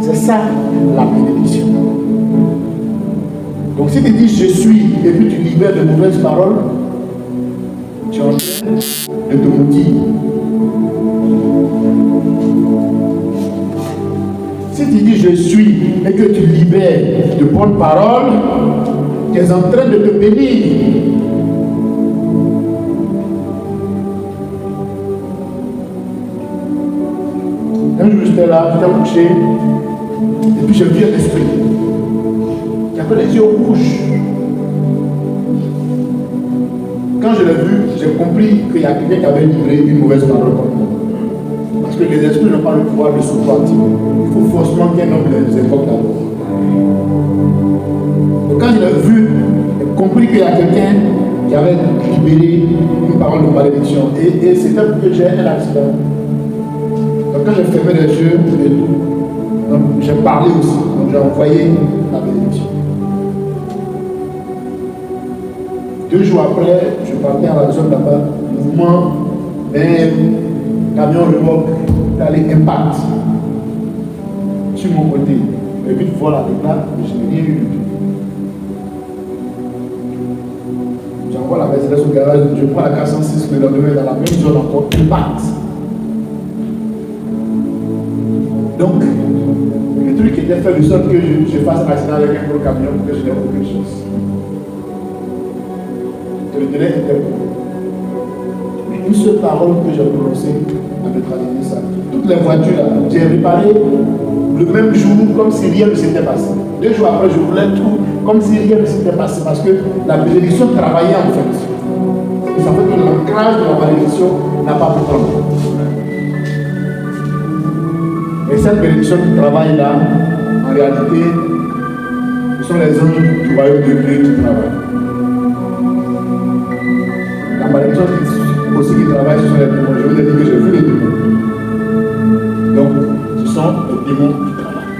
C'est ça la bénédiction. Donc si tu dis je suis et puis tu libères de mauvaises paroles, tu es en train de te maudire. Si tu dis je suis et que tu libères de bonnes paroles, tu es en train de te bénir. Un jour j'étais là, j'étais couché, et puis j'ai vu un esprit. Il avait les yeux rouges. Quand je l'ai vu, j'ai compris qu'il y a quelqu'un qui avait livré une mauvaise parole contre moi. Parce que les esprits n'ont pas le pouvoir de se partir. Il faut forcément qu'un homme les évoque d'abord. Donc quand je l'ai vu, j'ai compris qu'il y a quelqu'un qui avait libéré une parole de malédiction. Et c'était pour que j'ai un accident. Donc quand j'ai fermé les yeux et tout, donc j'ai parlé aussi. Donc j'ai envoyé la bénédiction. 2 jours après, je partais à la zone là-bas, mouvement, camion remorque, allé impact sur mon côté. Et puis voilà, là, je n'ai rien eu du tout. J'envoie la Mercedes au garage, je prends la 406 le lendemain dans la même zone encore, impact. Donc, le truc était fait de sorte que je fasse un accident avec un gros camion pour que je n'ai aucune chose. Le délai était bon. Mais une seule parole que j'ai prononcée a neutralisé ça. Toutes les voitures là, j'ai réparé le même jour comme si rien ne s'était passé. 2 jours après, je voulais tout comme si rien ne s'était passé parce que la bénédiction travaillait en fait. Et ça fait que l'ancrage de la malédiction n'a pas pu prendre. Et cette bénédiction qui travaille là, en réalité, ce sont les anges du royaume de Dieu qui travaillent. La malédiction aussi qui travaille, ce sont les démons. Je vous ai dit que j'ai vu les démons. Donc, ce sont les démons qui travaillent.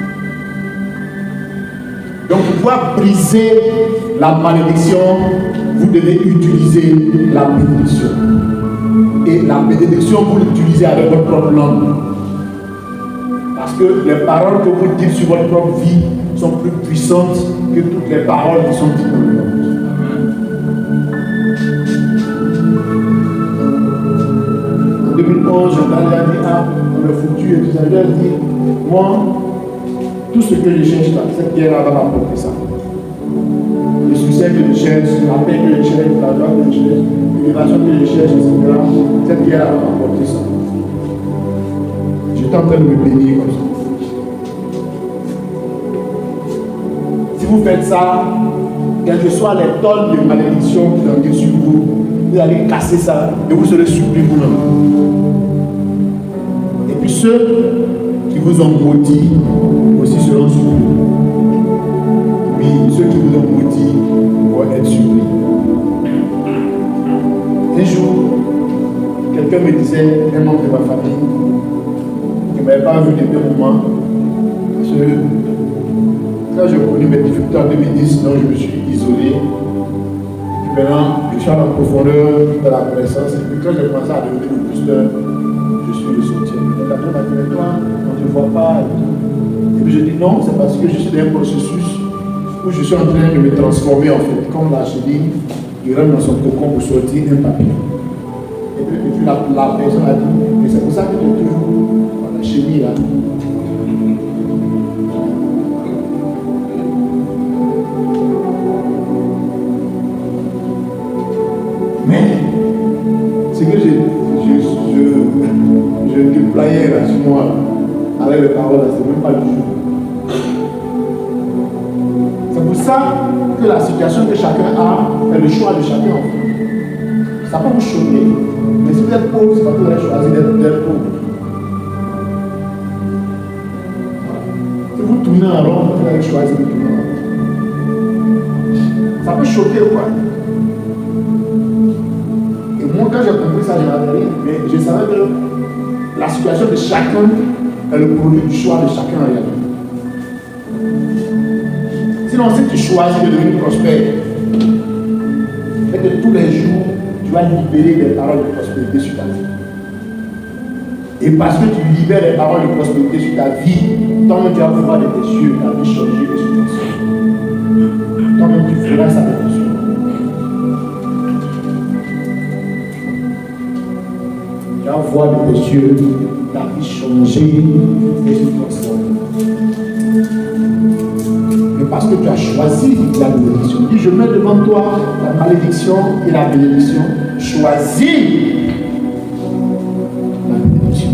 Donc, pour pouvoir briser la malédiction, vous devez utiliser la bénédiction. Et la bénédiction, vous l'utilisez avec votre propre langue. Parce que les paroles que vous dites sur votre propre vie sont plus puissantes que toutes les paroles qui sont dites dans le monde. En 2011, je parlais à dit, on est foutu et tout ça. Je leur ai dit, moi, tout ce que je cherche là, cette guerre-là va m'apporter ça. Le succès que je cherche, la paix que je cherche, la joie que je cherche, l'élévation que je cherche, etc. Cette guerre-là va m'apporter ça. J'étais en train de me bénir comme ça. Si vous faites ça, quelles que soient les tonnes de malédiction qui sont sur vous, vous allez casser ça et vous serez surpris vous-même. Et puis ceux qui vous ont maudit aussi seront surpris. Oui, ceux qui vous ont maudit vont être surpris. Un jour, quelqu'un me disait, un membre de ma famille, qui ne m'avait pas vu depuis un moment, parce que quand j'ai connu mes difficultés en 2010, donc je me suis isolé. Et puis maintenant, je suis à la profondeur de la connaissance. Et puis quand j'ai commencé à devenir le pasteur, je suis le soutien. Donc après, on m'a dit, mais toi, on ne te voit pas. Et puis je dis non, c'est parce que je suis dans un processus où je suis en train de me transformer en fait. Comme la chenille, il rentre dans son cocon pour sortir un papier. Et puis la personne a dit, et c'est pour ça que tu es toujours dans la chenille là. Mais ce que je déployais là sur moi, avec les paroles, c'est même pas du tout. C'est pour ça que la situation que chacun a est le choix de chacun. Ça peut vous choquer. Mais si vous êtes pauvre, c'est pas que vous allez choisir d'être pauvre. Si vous tournez en rond, vous allez choisir de tourner en rond. Ça peut choquer ou quoi? Et moi, quand j'ai compris ça, j'ai regardé, mais je savais que la situation de chacun est le produit du choix de chacun en réalité. Sinon, si tu choisis de devenir prospère, et que tous les jours, tu vas libérer des paroles de prospérité sur ta vie. Et parce que tu libères les paroles de prospérité sur ta vie, toi-même tu vas pouvoir de tes yeux, ta vie changer de situation. Toi-même tu feras ça de tes yeux. Tu vas voir de tes yeux ta vie changer et se transformer. Mais parce que tu as choisi la bénédiction. Dis, je mets devant toi la malédiction et la bénédiction. Choisis la bénédiction.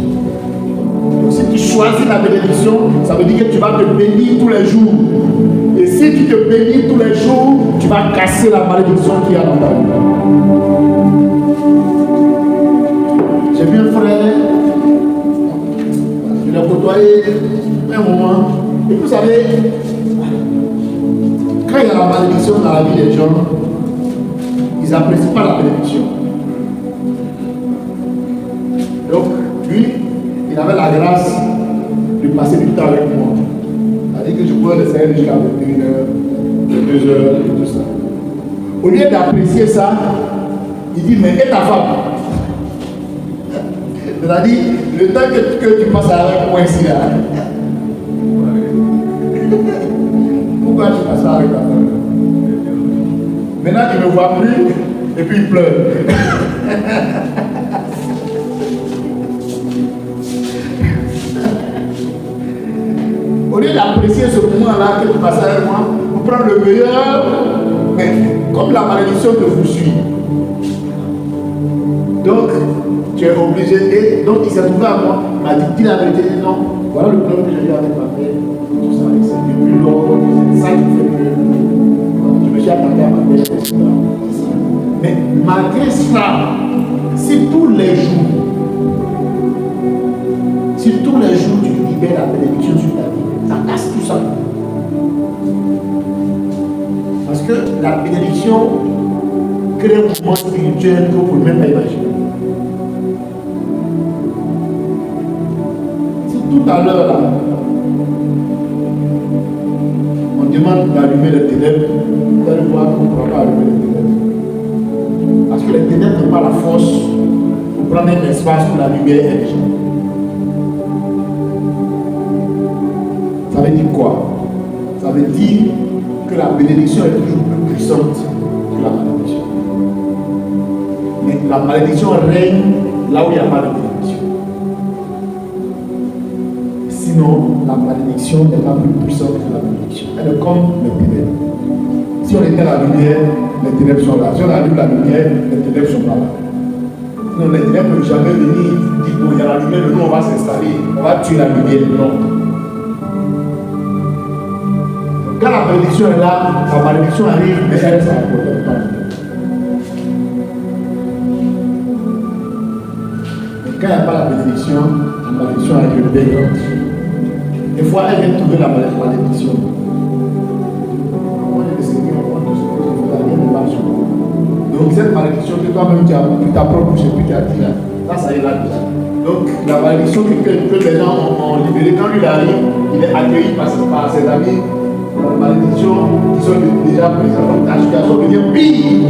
Donc si tu choisis la bénédiction, ça veut dire que tu vas te bénir tous les jours. Et si tu te bénis tous les jours, tu vas casser la malédiction qu'il y a dans ta vie. J'ai vu un frère, je l'ai côtoyé un moment, et vous savez, quand il y a la malédiction dans la vie des gens, ils n'apprécient pas la bénédiction. Donc, lui, il avait la grâce de passer du temps avec moi. C'est-à-dire que je pouvais le faire jusqu'à 21h, 22h et tout ça. Au lieu d'apprécier ça, il dit, mais et ta femme? C'est-à-dire, le temps que tu passes avec moi ici, là. Pourquoi tu passes avec ta femme? Maintenant, il ne me voit plus, et puis il pleure. Au lieu d'apprécier ce moment-là que tu passes avec moi, vous prenez le meilleur, mais comme la malédiction te vous suit. Donc, tu es obligé, et donc il s'est trouvé à moi, il m'a dit, dis la vérité, non, voilà le problème que j'ai eu avec ma mère, tout ça, c'est depuis lors, c'est ça qui fait que je me suis attaqué à ma mère, etc. Mais malgré ça, si tous les jours tu libères la bénédiction, la bénédiction crée un mouvement spirituel que vous ne pouvez même pas imaginer. Si tout à l'heure, là, on demande d'allumer les ténèbres, vous allez voir qu'on ne pourra pas allumer les ténèbres. Parce que les ténèbres n'ont pas la force pour prendre un espace où la lumière est déjà. Ça veut dire quoi? Ça veut dire que la bénédiction est toujours plus puissante que la malédiction. Mais la malédiction règne là où il n'y a pas de bénédiction. Sinon, la malédiction n'est pas plus puissante que la bénédiction. Elle est comme les ténèbres. Si on éteint la lumière, les ténèbres sont là. Si on allume la lumière, les ténèbres sont pas là. Sinon, les ténèbres ne peuvent jamais venir dire bon, il y a la lumière, nous on va s'installer, on va tuer la lumière. Non. Quand la bénédiction est là, la malédiction arrive, mais elle reste à la portée. Mais quand il n'y a pas la bénédiction arrive payante. Des fois, elle vient trouver la malédiction. Donc, cette malédiction que toi-même tu t'apprends, je sais plus, tu as dit là, ça y est là. Donc, la malédiction que les gens ont libérée, quand lui arrive, il est accueilli par ses amis. La malédiction qui sont déjà présentes, ta situation devient pire.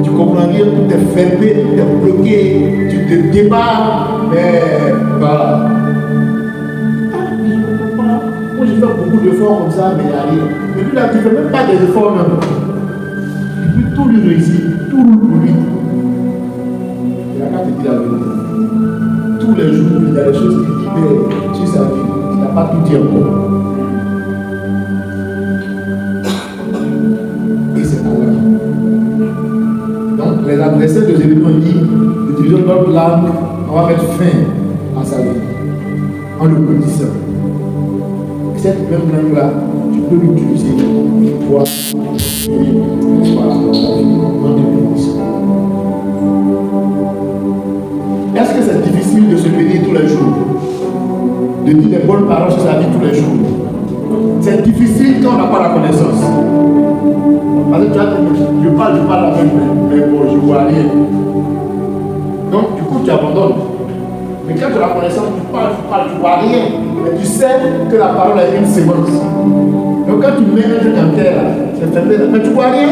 Tu comprends rien, tout est fermé, tout est bloqué, tu te débats, mais voilà. Moi j'ai fait beaucoup d'efforts comme ça, mais il n'y a rien. Et puis là, tu ne fais même pas des efforts même. Et puis tout lui réussit, tout roule pour lui. Et là, quand tu dis la vérité, tous les jours, il y a des choses qui libèrent sur sa vie. Il n'a pas tout dit encore. Donc les adversaires de Jérémie ont dit, utilisons notre langue, on va mettre fin à sa vie, en le maudissant. Cette même langue-là, tu peux l'utiliser pour Est-ce que c'est difficile de se bénir tous les jours? De dire des bonnes paroles sur sa vie tous les jours? C'est difficile quand on n'a pas la connaissance. Parce que tu as dit, je parle la même, mais bon, je ne vois rien. Donc, du coup, tu abandonnes. Mais quand tu as la connaissance, tu parles, tu ne vois rien. Mais tu sais que la parole a une séquence. Donc, quand tu mets un truc en terre, c'est fermé, mais tu ne vois rien.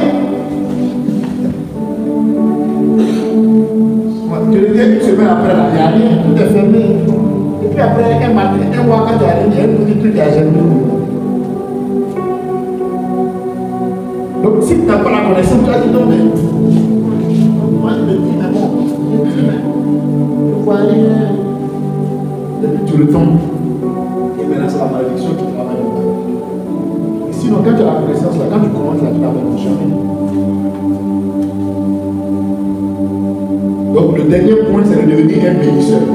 Tu le dis une semaine après, il n'y a rien, tout est fermé. Et puis après, un matin, un mois, quand tu arrives, il y a un petit truc à germer. Donc, si tu n'as pas la connaissance, tu as dit non, mais moi je me dis, mais bon, je ne vois rien. Et puis tu retombes. Et maintenant, c'est la malédiction qui travaille. Et sinon, quand tu as la connaissance, là, quand tu commences, là, tu n'arrives jamais. Donc, le dernier point, c'est de devenir un bénisseur.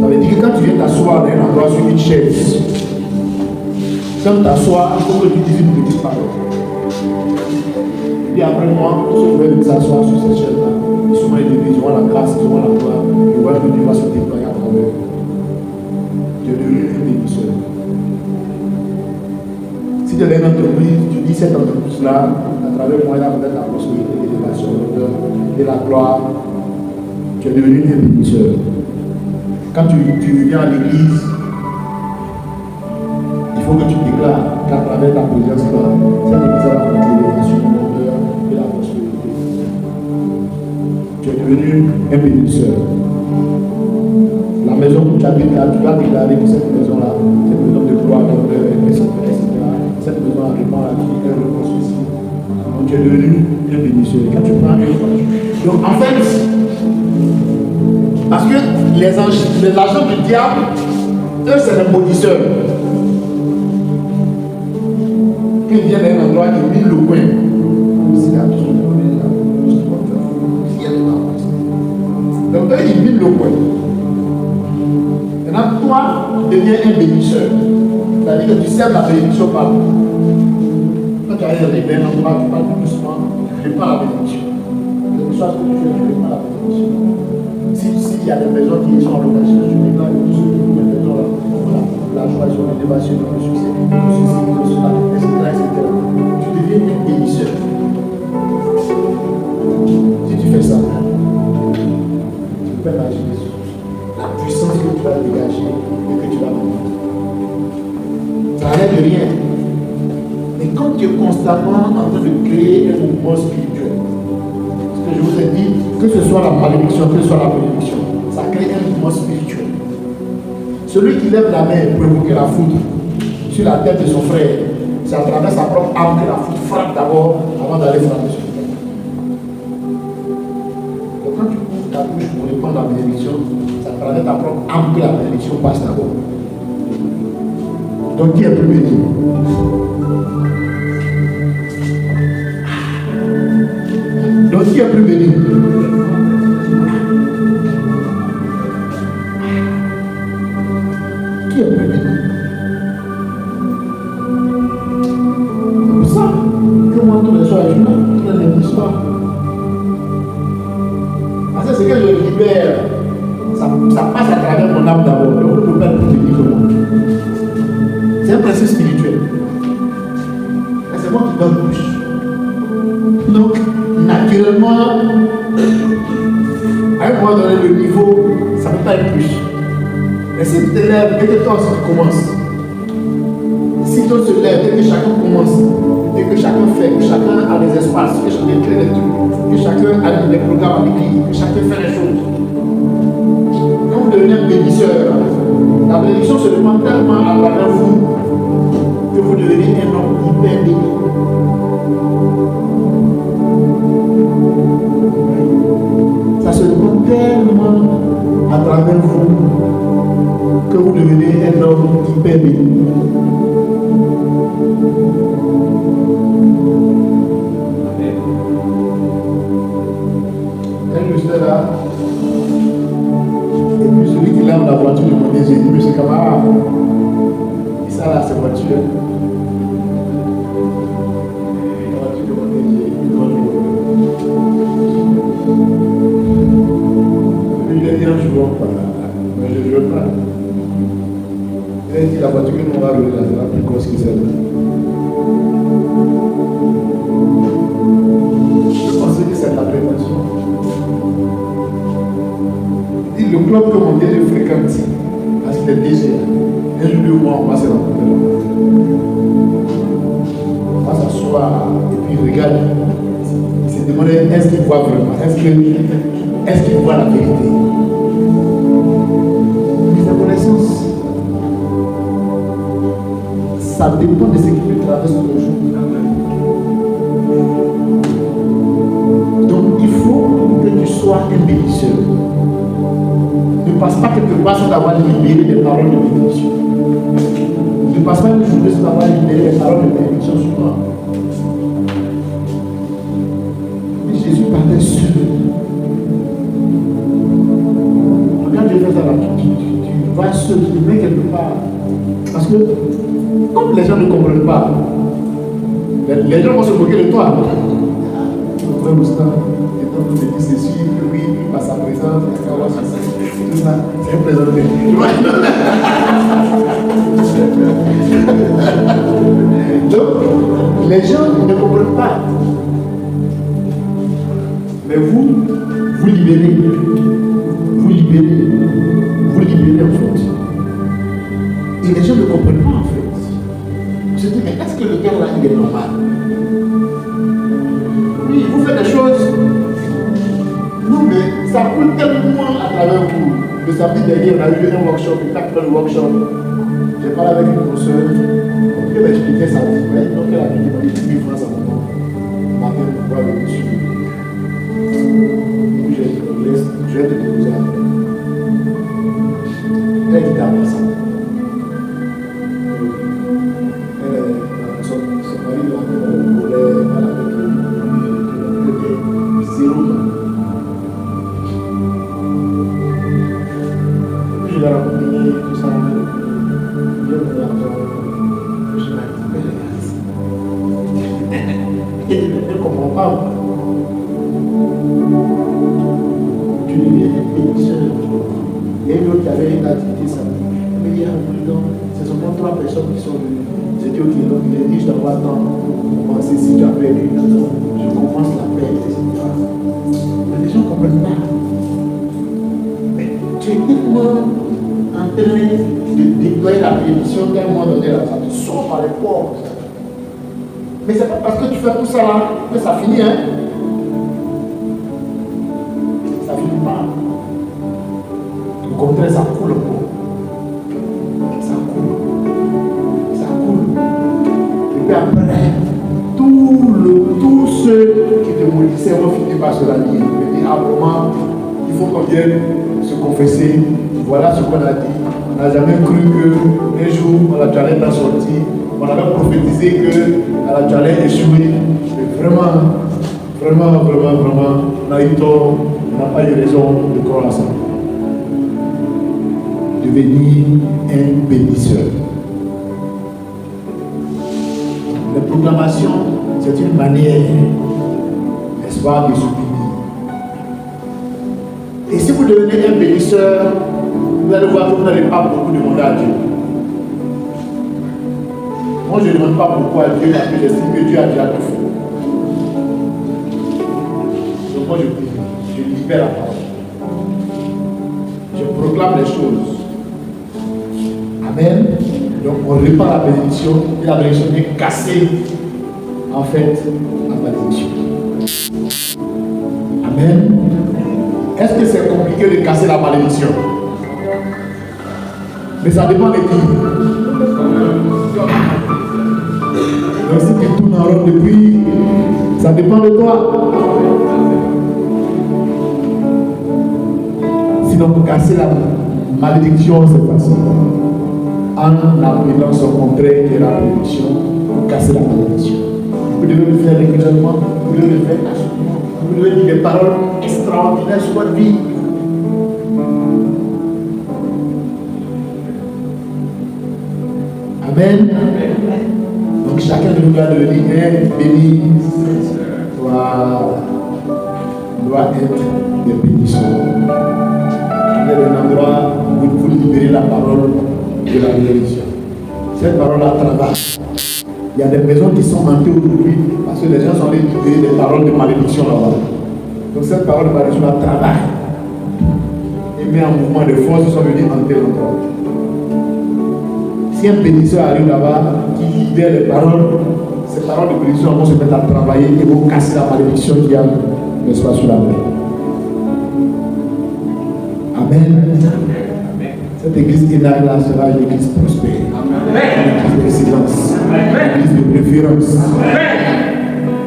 Ça veut dire que quand tu viens t'asseoir dans un endroit sur une chaise, quand tu t'assois, il faut que tu dises une petite parole. Et puis après moi, ceux qui veulent s'asseoir sur cette chaise-là, souvent ils disent, ils ont la grâce, ils ont la gloire, ils voient que Dieu va se déployer à travers eux. Tu es devenu un bénisseur. Si tu as une entreprise, tu dis cette entreprise-là, à travers moi, il y a peut-être la prospérité, l'élévation, l'honneur et la gloire. Tu es devenu un bénisseur. Quand tu viens à l'église, il faut que tu déclares qu'à travers ta présence là, cette église va apporter l'élévation, l'honneur et la prospérité. Tu es devenu un bénisseur. La maison où tu habites là, tu dois déclarer que cette maison-là, cette maison de gloire, d'honneur, etc. Cette maison répand la vie, elle reconstruit. Donc tu es devenu un bénisseur. Quand tu prends un donc en fait, parce que les agents du diable, eux c'est les maudisseurs. Ils viennent à un endroit, ils minent le coin. Donc eux ils minent le coin. Maintenant toi, tu deviens un bénisseur. C'est-à-dire que tu sers la bénédiction par là. Quand tu arrives à un endroit, tu parles plus doucement, tu ne fais pas la bénédiction. Quel que soit ce que tu fais, tu ne fais pas la bénédiction. S'il y a des maisons qui sont en location, je déclare que tous ceux qui ont des maisons là, voilà, la joie, l'élévation, le succès, le ceci, le cela, etc. Tu deviens Ça n'arrête de rien. Mais quand tu es constamment en train de créer un mouvement spirituel, ce que je vous ai dit, que ce soit la malédiction, que ce soit la bénédiction, ça crée un mouvement spirituel. Celui qui lève la main pour évoquer la foudre sur la tête de son frère, c'est à travers sa propre âme que la foudre frappe d'abord avant d'aller frapper sur le tête. Donc quand tu ouvres ta bouche pour répondre à la bénédiction, c'est à travers ta propre âme que la bénédiction passe d'abord. Donc qui est plus béni? Donc qui est plus béni? Qui est plus béni? C'est pour ça que moi tous les soirs je me lève le soir. Parce que c'est que je libère, ça passe à travers mon âme d'abord. Donc je ne peux pas être plus béni que moi. C'est un principe spirituel. Et c'est moi qui donne bouche. Donc, naturellement, à un moment donné, le niveau, ça ne peut pas être plus. Mais si tu te lèves, dès que toi aussi tu commences, si toi se lève, dès que chacun commence, dès que chacun fait, que chacun a des espaces, que chacun crée des trucs, que chacun a des programmes à l'église, que chacun fait les choses. Quand vous devenez un bénisseur, la bénédiction se demande tellement à travers vous que vous devenez un homme hyper béni. Ça se demande tellement à travers vous que vous devenez un homme hyper béni. Un juste là, et puis celui qui lève la voiture de mon désir, il dit, monsieur camarade, et ça là, c'est voiture. La voiture de mon désir, il a dit un jour, mais je ne veux pas. Il a dit la voiture que nous va rouler là, c'est la plus grosse qui s'est là. Je pensais que c'est la prévention. Il dit le club que mon DG fréquente, parce qu'il est DG, un jour de mois, on va se rencontrer là. On va s'asseoir et puis regarde. Il s'est demandé est-ce qu'il voit vraiment, est-ce qu'il voit la vérité. Mais la connaissance, ça dépend de ce qui peut traverser le jour. Donc il faut que tu sois un bénisseur. Ne passe pas quelque part sans avoir libéré des paroles de bénédiction. Ne passe pas une journée sans avoir libéré des paroles de bénédiction sur toi. Et Jésus partait seul. Regarde, je fais ça là, tu vas seul, tu te mets quelque part. Parce que, comme les gens ne comprennent pas, les gens vont se moquer de toi. Le frère Moustan est en train de dire ceci, que oui, par sa présence, tout ça, c'est un présenté. Donc, les gens ne comprennent pas. Mais vous libérez. Vous libérez en fait. Et les gens ne comprennent pas en fait. Je dis, mais est-ce que le gars là, il est normal? Oui, vous faites des choses. Non, mais ça coule tellement à travers vous. Le samedi dernier, on a eu un workshop, une tac dans le workshop. J'ai parlé avec une professeure. Donc, elle m'expliquait sa vie. Donc, elle a dit, il m'a dit 1000 francs à mon nom. Matin, pour voir le dessus. Et puis, j'ai dit, je vais te déposer à toi. Elle dit, t'as ça. Son mari l'a volé, elle avait 0 ans. Puis je l'ai raccompagné, tout ça. Je m'ai dit, elle ne comprend pas. Tu deviens un bénisseur. Et une autre qui avait une activité samedi. Mais il y a un président, ce sont même 3 personnes qui sont venues. J'ai dit, ok, donc il a dit, je t'envoie attendre. Commencer si tu as perdu. Je commence la paix, etc. Mais les gens ne comprennent pas. Mais tu es tellement en de déployer la bénédiction qu'à un moment donné, là, ça te sort par les portes. Mais c'est pas parce que tu fais tout ça là que ça finit, hein. Ça finit pas. Au contraire, ça coule encore. Ça coule. Ça coule. Et puis après, tous ceux qui te maudissaient vont finir par se rallier. Ils disent, ah vraiment, il faut qu'on vienne se confesser. Voilà ce qu'on a dit. On n'a jamais cru qu'un jour, la Tchallais est sorti. On avait prophétisé que la Tchallais échoué. Mais vraiment, on a eu tort. On n'a pas eu raison de croire à ça. Devenir un bénisseur. La proclamation, c'est une manière, n'est-ce pas, de se bénir. Et si vous devenez un bénisseur, vous allez voir que vous n'allez pas beaucoup demander à Dieu. Moi, je ne demande pas beaucoup à Dieu parce que j'estime que Dieu a déjà tout fait. Donc moi, je libère la parole. Je proclame les choses. Amen. Donc on répand la bénédiction et la bénédiction est cassée. En fait, la malédiction. Amen. Est-ce que c'est compliqué de casser la malédiction? Mais ça dépend de qui. Donc si tu tournes en rond depuis, ça dépend de toi. Sinon pour casser la malédiction, c'est facile. En apprenant son contraire de la malédiction, pour casser la malédiction. Vous devez le faire régulièrement, vous devez le faire absolument. Vous devez dire des paroles extraordinaires sur votre vie. Amen. Donc chacun de nous doit devenir béni. Doit être des bénisseurs. Il y a un endroit où vous libérez la parole de la bénédiction. Cette parole-là travaille. Il y a des maisons qui sont hantées aujourd'hui parce que les gens sont allés libérer des paroles de malédiction là-bas. Donc cette parole de malédiction travaille et met en mouvement de force, ils sont venus hanter l'endroit. Si un bénisseur arrive là-bas qui libère les paroles, ces paroles de bénédiction vont se mettre à travailler et vont casser la malédiction qu'il y a, n'est-ce pas, sur la terre. Amen. Cette église là sera une église prospère, une église d'excellence, une église de préférence.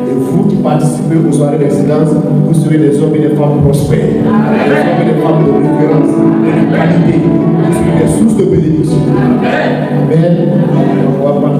Et vous qui participez aux soirées d'excellence, vous serez des hommes et des femmes prospères, des hommes et des femmes de préférence, de qualité, vous serez des sources de bénédiction. Amen. On va prendre